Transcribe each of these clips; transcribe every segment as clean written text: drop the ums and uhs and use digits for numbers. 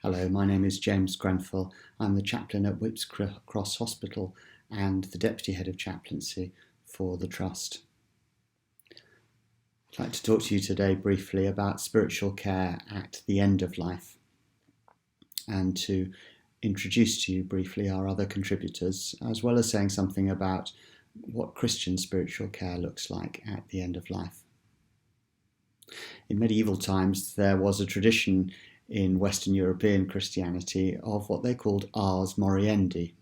Hello, my name is James Grenfell. I'm the chaplain at Whipps Cross Hospital and the deputy head of chaplaincy for the Trust. I'd like to talk to you today briefly about spiritual care at the end of life and to introduce to you briefly our other contributors, as well as saying something about what Christian spiritual care looks like at the end of life. In medieval times, there was a tradition in Western European Christianity of what they called ars moriendi,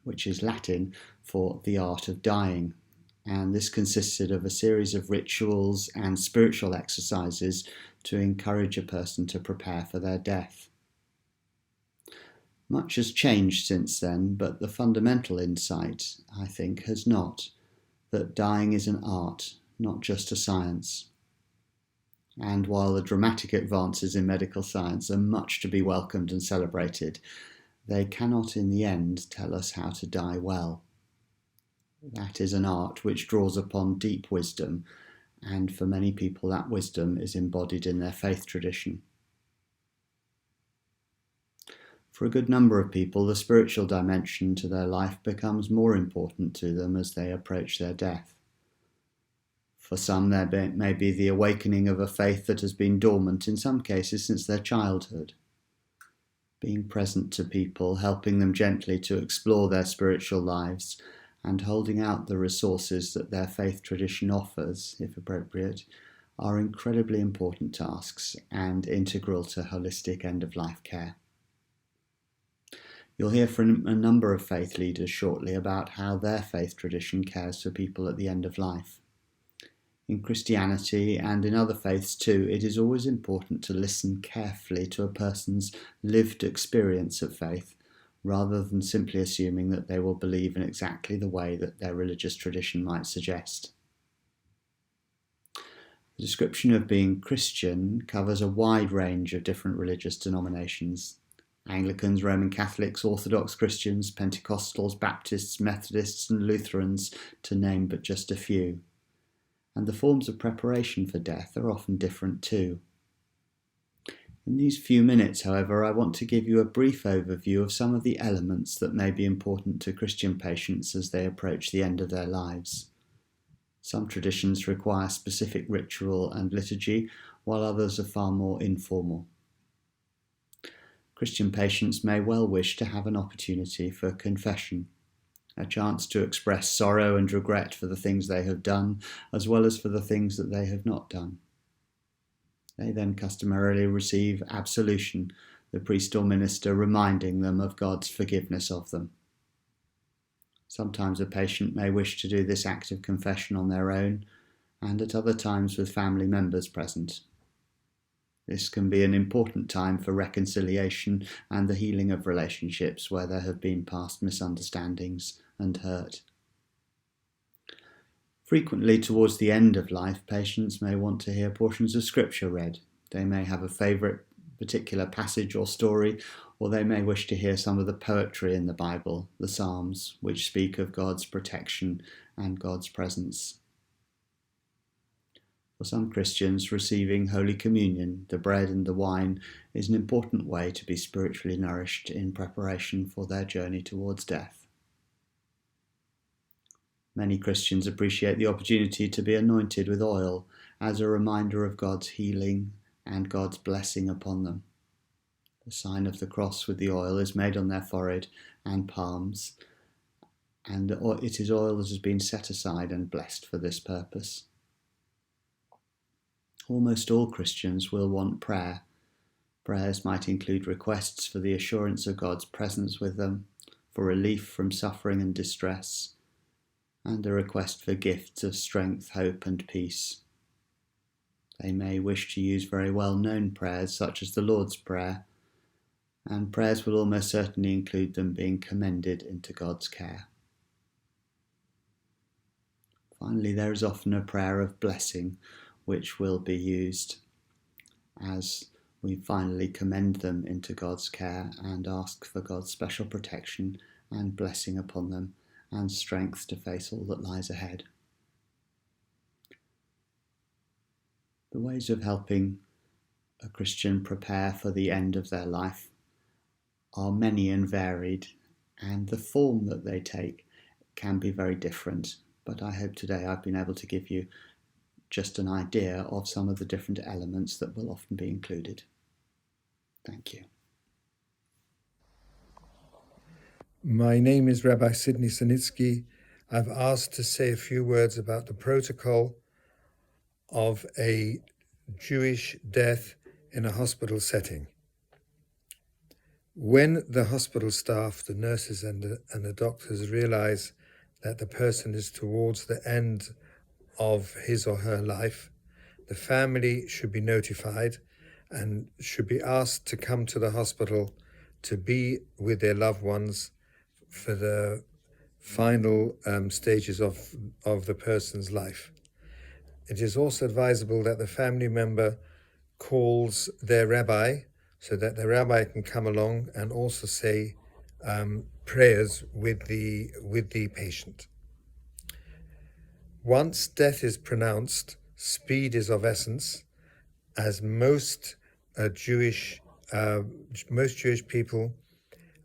which is Latin for the art of dying. And this consisted of a series of rituals and spiritual exercises to encourage a person to prepare for their death. Much has changed since then, but the fundamental insight, I think, has not, that dying is an art, not just a science. And while the dramatic advances in medical science are much to be welcomed and celebrated, they cannot in the end tell us how to die well. That is an art which draws upon deep wisdom, and for many people that wisdom is embodied in their faith tradition. For a good number of people, the spiritual dimension to their life becomes more important to them as they approach their death. For some, there may be the awakening of a faith that has been dormant in some cases since their childhood. Being present to people, helping them gently to explore their spiritual lives, and holding out the resources that their faith tradition offers, if appropriate, are incredibly important tasks and integral to holistic end-of-life care. You'll hear from a number of faith leaders shortly about how their faith tradition cares for people at the end of life. In Christianity and in other faiths too, it is always important to listen carefully to a person's lived experience of faith, rather than simply assuming that they will believe in exactly the way that their religious tradition might suggest. The description of being Christian covers a wide range of different religious denominations. Anglicans, Roman Catholics, Orthodox Christians, Pentecostals, Baptists, Methodists and Lutherans, to name but just a few. And the forms of preparation for death are often different too. In these few minutes, however, I want to give you a brief overview of some of the elements that may be important to Christian patients as they approach the end of their lives. Some traditions require specific ritual and liturgy, while others are far more informal. Christian patients may well wish to have an opportunity for confession, a chance to express sorrow and regret for the things they have done, as well as for the things that they have not done. They then customarily receive absolution, the priest or minister reminding them of God's forgiveness of them. Sometimes a patient may wish to do this act of confession on their own, and at other times with family members present. This can be an important time for reconciliation and the healing of relationships where there have been past misunderstandings and hurt. Frequently, towards the end of life, patients may want to hear portions of scripture read. They may have a favourite particular passage or story, or they may wish to hear some of the poetry in the Bible, the Psalms, which speak of God's protection and God's presence. For some Christians, receiving Holy Communion, the bread and the wine, is an important way to be spiritually nourished in preparation for their journey towards death. Many Christians appreciate the opportunity to be anointed with oil as a reminder of God's healing and God's blessing upon them. The sign of the cross with the oil is made on their forehead and palms, and it is oil that has been set aside and blessed for this purpose. Almost all Christians will want prayer. Prayers might include requests for the assurance of God's presence with them, for relief from suffering and distress, and a request for gifts of strength, hope and peace. They may wish to use very well-known prayers such as the Lord's Prayer, and prayers will almost certainly include them being commended into God's care. Finally, there is often a prayer of blessing which will be used as we finally commend them into God's care and ask for God's special protection and blessing upon them and strength to face all that lies ahead. The ways of helping a Christian prepare for the end of their life are many and varied, and the form that they take can be very different. But I hope today I've been able to give you just an idea of some of the different elements that will often be included. Thank you. My name is Rabbi Sidney Sinitsky. I've asked to say a few words about the protocol of a Jewish death in a hospital setting. When the hospital staff, the nurses and the doctors realize that the person is towards the end of his or her life, the family should be notified and should be asked to come to the hospital to be with their loved ones for the final stages of the person's life. It is also advisable that the family member calls their rabbi so that the rabbi can come along and also say prayers with the patient. Once death is pronounced, speed is of essence, as most Jewish people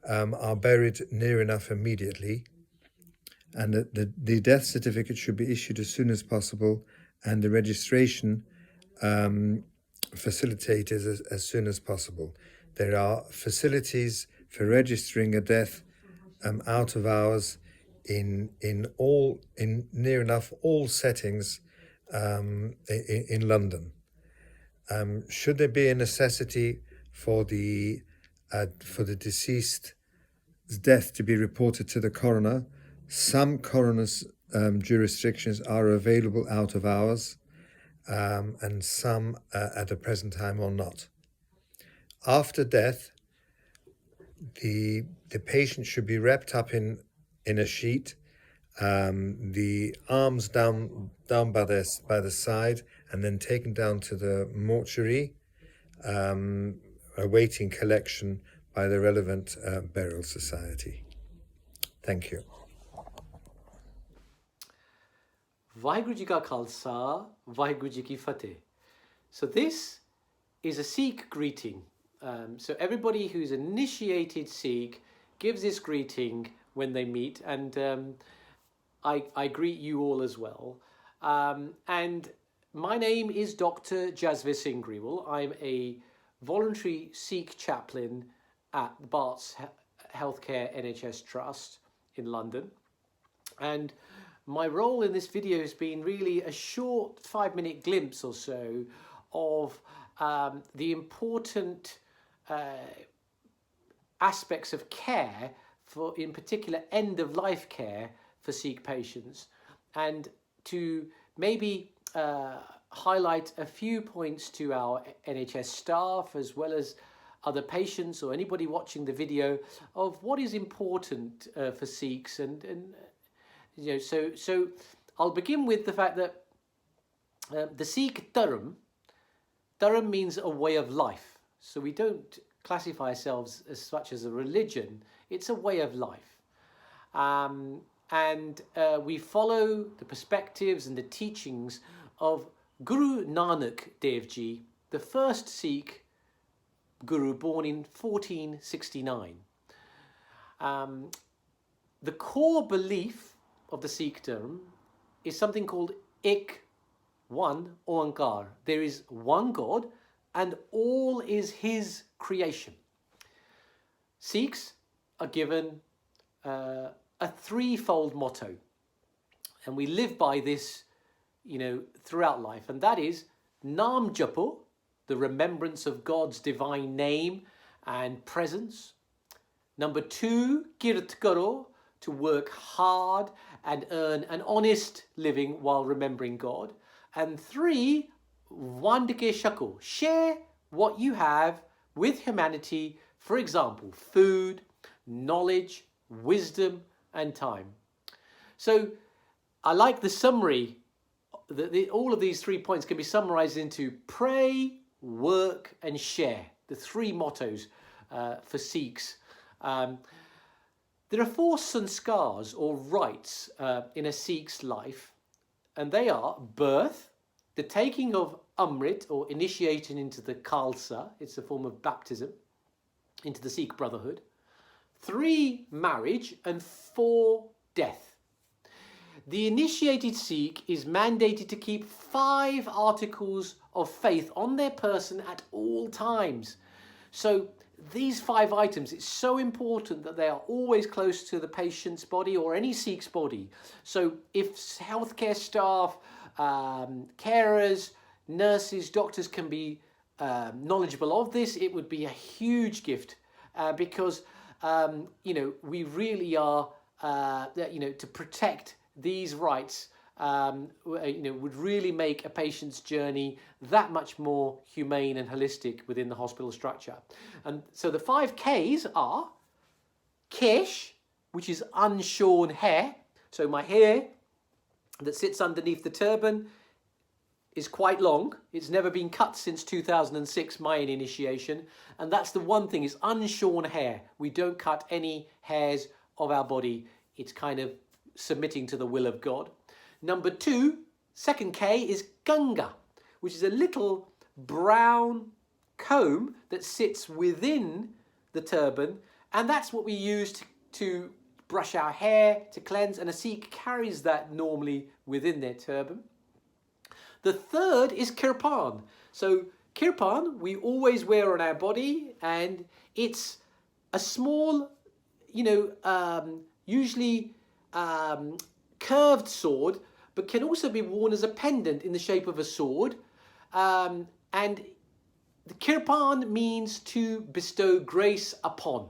are buried near enough immediately, and the death certificate should be issued as soon as possible, and the registration facilitated as soon as possible. There are facilities for registering a death out of hours in near enough all settings in London. Should there be a necessity for the deceased's death to be reported to the coroner, some coroner's jurisdictions are available out of hours, and some at the present time are not. After death, the patient should be wrapped up in a sheet, the arms down by the side, and then taken down to the mortuary, awaiting collection by the relevant burial society. Thank you. Vaheguru Ji Ka Khalsa, Vaheguru Ji Ki Fateh. So this is a Sikh greeting. So everybody who's initiated Sikh gives this greeting when they meet, and I greet you all as well. And my name is Dr. Jasvir Singh Grewal. I'm a voluntary Sikh chaplain at the Barts Healthcare NHS Trust in London. And my role in this video has been really a short 5-minute glimpse or so of the important aspects of care, for in particular end-of-life care for Sikh patients, and to maybe highlight a few points to our NHS staff as well as other patients or anybody watching the video of what is important for Sikhs, and you know, so I'll begin with the fact that the Sikh Dharam means a way of life. So we don't classify ourselves as such as a religion, it's a way of life. And we follow the perspectives and the teachings of Guru Nanak Dev Ji, the first Sikh Guru, born in 1469. The core belief of the Sikh Dharma is something called Ik, one, Oankar. There is one God and all is his creation. Sikhs are given a threefold motto, and we live by this, you know, throughout life, and that is Naam Japo, the remembrance of God's divine name and presence. Number 2, Kirt Karo, to work hard and earn an honest living while remembering God. And 3, Wandke Shako, share what you have with humanity, for example, food, knowledge, wisdom, and time. So I like the summary, all of these 3 points can be summarized into pray, work, and share, the 3 mottos for Sikhs. There are 4 sanskars or rites in a Sikh's life, and they are birth, the taking of Amrit or initiation into the Khalsa, it's a form of baptism, into the Sikh brotherhood, 3 marriage, and 4 death. The initiated Sikh is mandated to keep 5 articles of faith on their person at all times. So these 5 items, it's so important that they are always close to the patient's body or any Sikh's body. So if healthcare staff, carers, nurses, doctors can be knowledgeable of this, it would be a huge gift because you know, we really are you know, to protect these rights you know, would really make a patient's journey that much more humane and holistic within the hospital structure. And so the 5 Ks are kesh, which is unshorn hair. So my hair that sits underneath the turban is quite long. It's never been cut since 2006, my initiation. And that's the one thing, is unshorn hair. We don't cut any hairs of our body. It's kind of submitting to the will of God. Number 2, second K, is Ganga, which is a little brown comb that sits within the turban, and that's what we use to brush our hair, to cleanse, and a Sikh carries that normally within their turban. The third is kirpan. So kirpan we always wear on our body, and it's a small, you know, usually curved sword, but can also be worn as a pendant in the shape of a sword. And the kirpan means to bestow grace upon.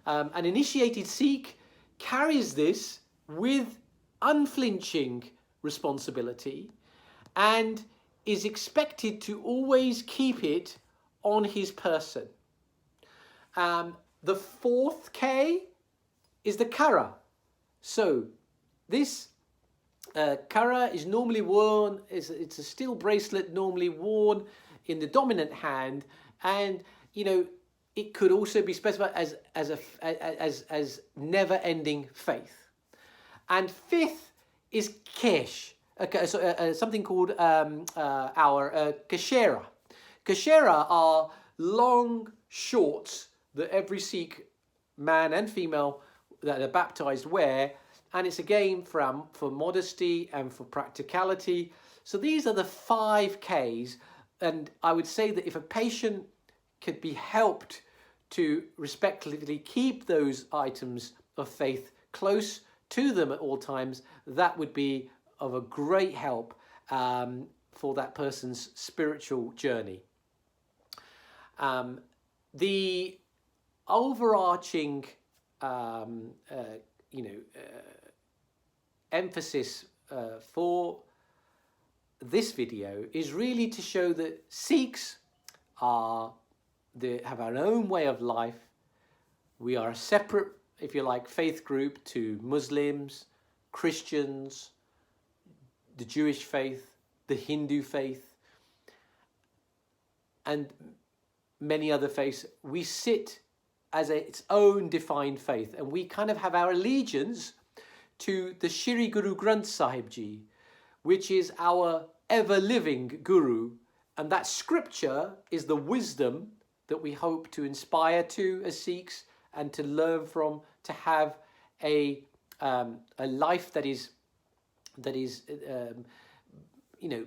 An initiated Sikh carries this with unflinching responsibility and is expected to always keep it on his person. The 4th K is the kara. So this kara is normally worn, it's a steel bracelet normally worn in the dominant hand, and you know, it could also be specified as never-ending faith. And 5th is kesh, something called our kashera. Kashera are long shorts that every Sikh man and female that are baptized wear, and it's again for modesty and for practicality. So these are the 5 Ks, and I would say that if a patient could be helped to respectively keep those items of faith close to them at all times, that would be of a great help for that person's spiritual journey. The overarching you know, emphasis for this video is really to show that Sikhs have our own way of life. We are a separate, if you like, faith group to Muslims, Christians, the Jewish faith, the Hindu faith, and many other faiths. We sit as its own defined faith, and we kind of have our allegiance to the Shri Guru Granth Sahib Ji, which is our ever-living Guru, and that scripture is the wisdom that we hope to inspire to as Sikhs and to learn from, to have a life that is you know,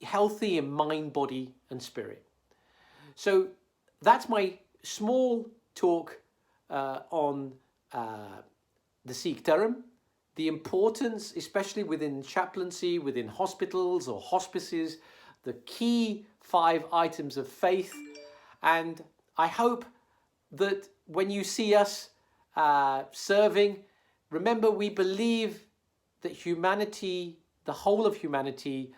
healthy in mind, body, and spirit. So that's my small talk on the Sikh Dharma, the importance, especially within chaplaincy, within hospitals or hospices, the key 5 items of faith. And I hope that when you see us serving, remember we believe that humanity, the whole of humanity,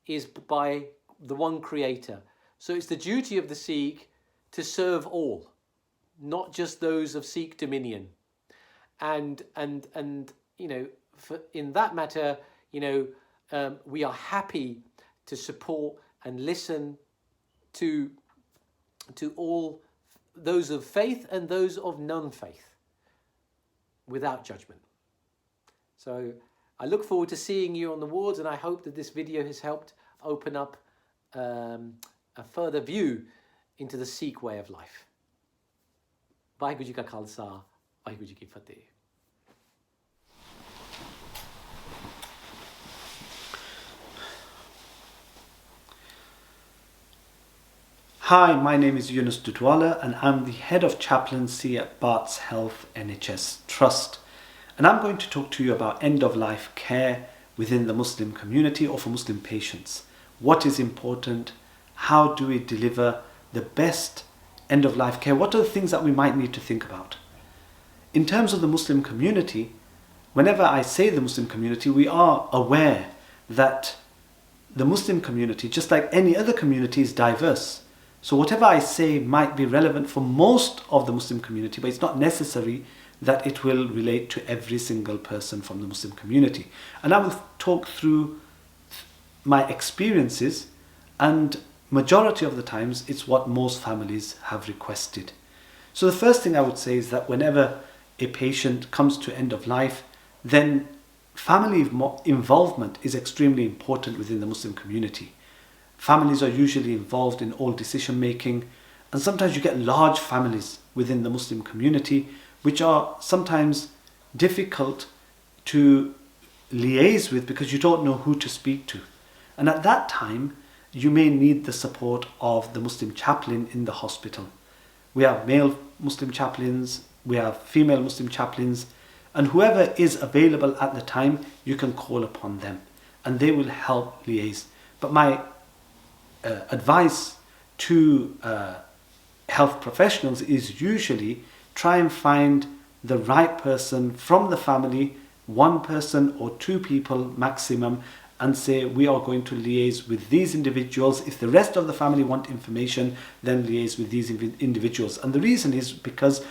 is by the one creator. So it's the duty of the Sikh to serve all, not just those of Sikh dominion. And you know, in that matter, you know, we are happy to support and listen to all those of faith and those of non-faith without judgment. So I look forward to seeing you on the wards, and I hope that this video has helped open up a further view into the Sikh way of life. Vaheguru Ji Ka Khalsa, Waheguru ji Ki Fateh. Hi, my name is Yunus Dudwala and I'm the head of chaplaincy at Barts Health NHS Trust. And I'm going to talk to you about end-of-life care within the Muslim community or for Muslim patients. What is important? How do we deliver the best end-of-life care? What are the things that we might need to think about? In terms of the Muslim community, whenever I say the Muslim community, we are aware that the Muslim community, just like any other community, is diverse. So whatever I say might be relevant for most of the Muslim community, but it's not necessary that it will relate to every single person from the Muslim community. And I will talk through my experiences, and majority of the times it's what most families have requested. So the first thing I would say is that whenever a patient comes to end of life, then family involvement is extremely important within the Muslim community. Families are usually involved in all decision making, and sometimes you get large families within the Muslim community which are sometimes difficult to liaise with because you don't know who to speak to. And at that time, you may need the support of the Muslim chaplain in the hospital. We have male Muslim chaplains, we have female Muslim chaplains, and whoever is available at the time, you can call upon them and they will help liaise. But my advice to health professionals is usually try and find the right person from the family, one person or two people maximum, and say we are going to liaise with these individuals. If the rest of the family want information, then liaise with these individuals. And the reason is because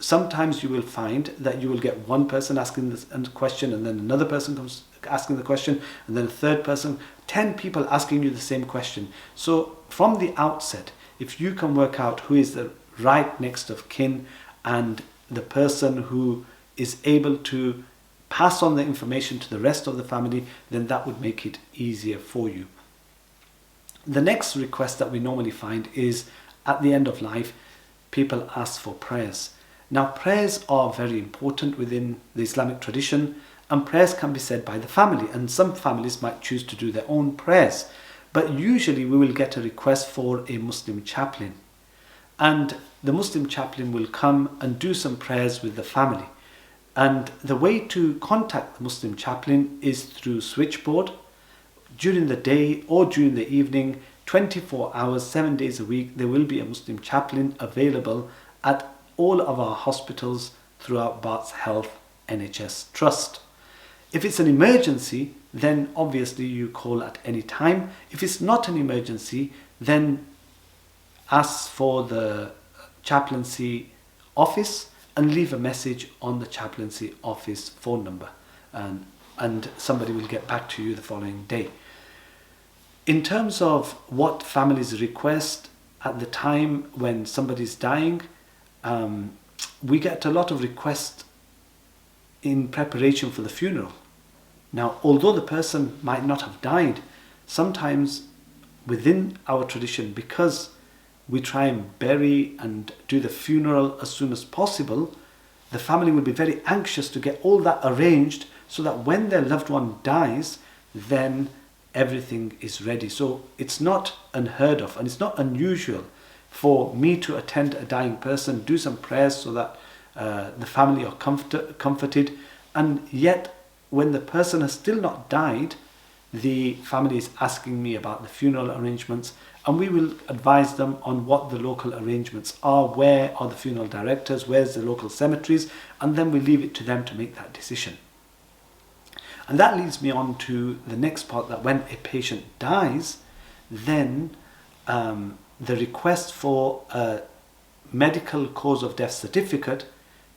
sometimes you will find that you will get one person asking this question, and then another person comes asking the question, and then a third person, 10 people asking you the same question. So from the outset, if you can work out who is the right next of kin and the person who is able to pass on the information to the rest of the family, then that would make it easier for you. The next request that we normally find is at the end of life, people ask for prayers. Now, prayers are very important within the Islamic tradition, and prayers can be said by the family, and some families might choose to do their own prayers. But usually we will get a request for a Muslim chaplain, and the Muslim chaplain will come and do some prayers with the family. And the way to contact the Muslim chaplain is through switchboard during the day or during the evening, 24 hours, 7 days a week. There will be a Muslim chaplain available at all of our hospitals throughout Barts Health NHS Trust. If it's an emergency, then obviously you call at any time. If it's not an emergency, then ask for the chaplaincy office and leave a message on the chaplaincy office phone number, and somebody will get back to you the following day. In terms of what families request at the time when somebody's dying, we get a lot of requests in preparation for the funeral. Now, although the person might not have died, sometimes within our tradition, because we try and bury and do the funeral as soon as possible, the family will be very anxious to get all that arranged so that when their loved one dies, then everything is ready. So it's not unheard of and it's not unusual for me to attend a dying person, do some prayers so that the family are comforted, and yet when the person has still not died, the family is asking me about the funeral arrangements, and we will advise them on what the local arrangements are, where are the funeral directors, where's the local cemeteries, and then we leave it to them to make that decision. And that leads me on to the next part, that when a patient dies, then the request for a medical cause of death certificate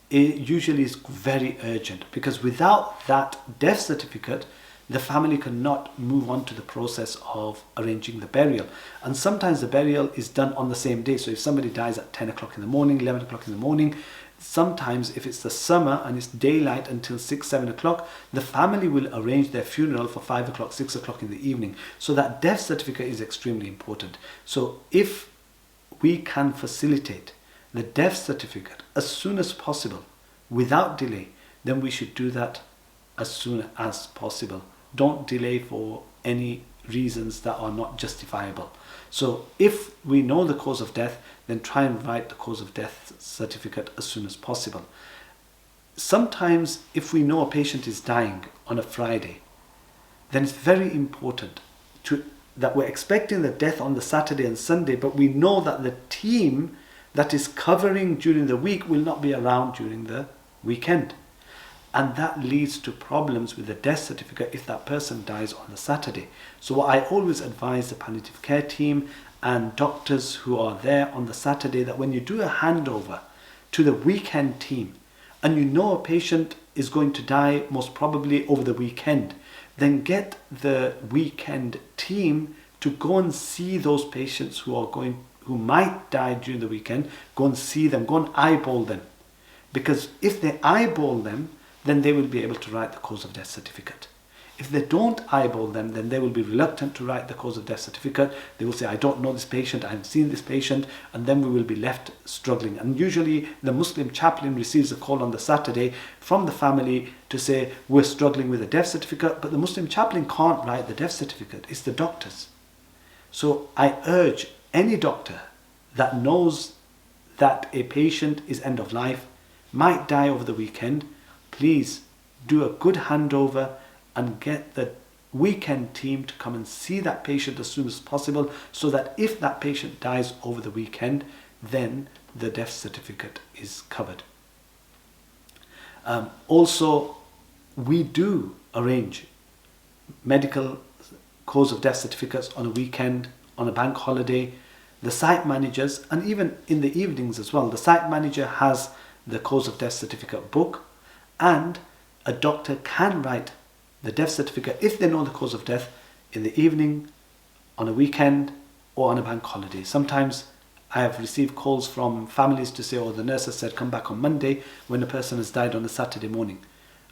usually is very urgent, because without that death certificate, the family cannot move on to the process of arranging the burial. And sometimes the burial is done on the same day. So if somebody dies at 10 o'clock in the morning, 11 o'clock in the morning, sometimes if it's the summer and it's daylight until 6, 7 o'clock, the family will arrange their funeral for 5 o'clock, 6 o'clock in the evening. So that death certificate is extremely important. So if we can facilitate the death certificate as soon as possible without delay, then we should do that as soon as possible. Don't delay for any reasons that are not justifiable. So if we know the cause of death, then try and write the cause of death certificate as soon as possible. Sometimes if we know a patient is dying on a Friday, then it's very important that we're expecting the death on the Saturday and Sunday, but we know that the team that is covering during the week will not be around during the weekend. And that leads to problems with the death certificate if that person dies on the Saturday. So I always advise the palliative care team and doctors who are there on the Saturday that when you do a handover to the weekend team and you know a patient is going to die most probably over the weekend, then get the weekend team to go and see those patients who might die during the weekend. Go and see them, go and eyeball them. Because if they eyeball them, then they will be able to write the cause of death certificate. If they don't eyeball them, then they will be reluctant to write the cause of death certificate. They will say, I don't know this patient, I haven't seen this patient, and then we will be left struggling. And usually the Muslim chaplain receives a call on the Saturday from the family to say, we're struggling with a death certificate, but the Muslim chaplain can't write the death certificate, it's the doctors. So I urge any doctor that knows that a patient is end of life, might die over the weekend, please do a good handover and get the weekend team to come and see that patient as soon as possible, so that if that patient dies over the weekend, then the death certificate is covered. Also, we do arrange medical cause of death certificates on a weekend, on a bank holiday. The site managers, and even in the evenings as well, the site manager has the cause of death certificate book, and a doctor can write the death certificate if they know the cause of death in the evening, on a weekend, or on a bank holiday. Sometimes I have received calls from families to say, oh, the nurse has said come back on Monday when the person has died on a Saturday morning.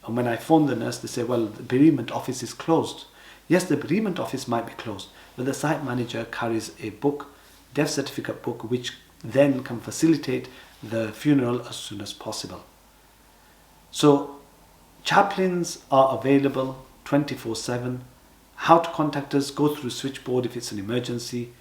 And when I phone the nurse, they say, well, the bereavement office is closed. Yes, the bereavement office might be closed, but the site manager carries a book, death certificate book, which then can facilitate the funeral as soon as possible. So chaplains are available 24/7. How to contact us? Go through switchboard if it's an emergency,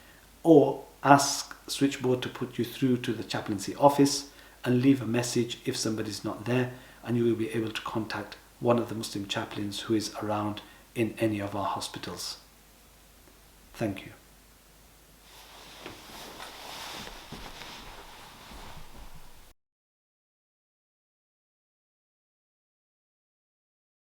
or ask switchboard to put you through to the chaplaincy office and leave a message if somebody's not there, and you will be able to contact one of the Muslim chaplains who is around in any of our hospitals. Thank you.